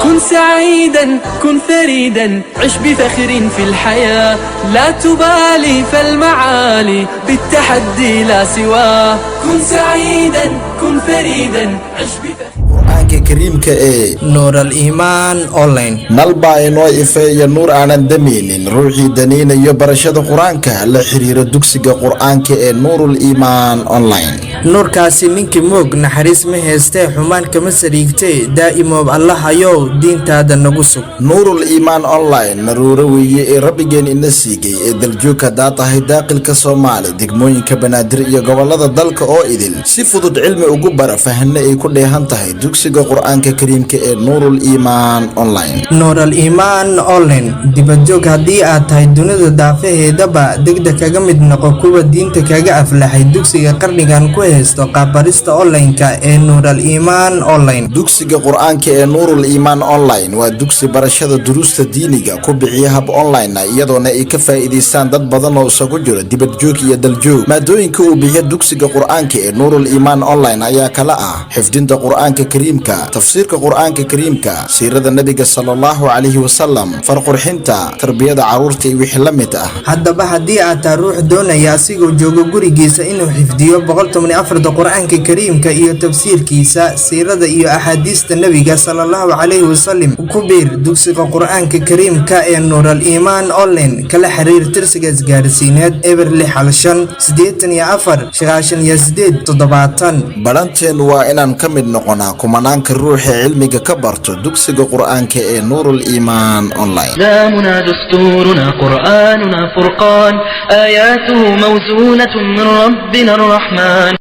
كن سعيدا كن فريدا عش بفخر في الحياة لا تبالي فالمعالي بالتحدي لا سواه كن سعيدا كن فريدا عش بفخر quraanka kariimka ee نور الإيمان أونلاين nalba inoo ifeeya nuur aanan dameynin ruuxii daneynayo barashada quraanka la xiriira dugsiga quraanka ee nuurul iimaan online نور كاسي منك موج نحريس مهستي حمان كمسريكتي دائما الله يو دين تادا نقصك nuurul iimaan online naruuro weeye ee rabbigeen ina siigay ee daljoogka daatahay daaqilka Soomaali degmooyinka banaadir iyo gobolada dalka oo idil si fudud cilmi ugu bara fahanna ay ku dheehan tahay dugsiga quraanka kariimka ee nuurul iimaan online نور الإيمان أونلاين دبجوك هدي آتاي دونيدا دافهيدابا دegdeg kaga mid noqo kuwa diinta kaga aflaxay dugsiga qarnigan ku haysto qabarista online-ka ee Nur al-Iman online dugsiga quraanka ee nuurul iimaan online waa dugsi barashada duruusta diiniga ku bixiya hab online iyadoona ay ka faa'iideystaan dad badan oo isagu jira dibadjoog iyo daljoog maadooyinka uu bixiyo dugsiga quraanka ee nuurul iimaan online ayaa kala ah xifdinta quraanka kariimka tafsiirka quraanka kariimka siirada nabiga sallallahu alayhi wasallam farqurxinta tarbiyada caruurta iyo wixii la mid ah haddaba haddii aad tahay ruux doonaya asigoo joogo gurigiisa inuu xifdiyo 114 quraanka kariimka iyo tafsiirkiisa siirada iyo axaadiista nabiga sallallahu alayhi wasallam ku biir dugsiga quraanka kariimka ee Nur al-Iman online kala xiriir tirsiga isgaarsiineed eber 684 balanteen waa inaan ka mid noqonaa kumanaanka ruuxa cilmiga ka barto dugsiga quraanka ee nuurul iimaan online إسلامنا دستورنا قرآننا فرقان آياته موزونة من ربنا الرحمن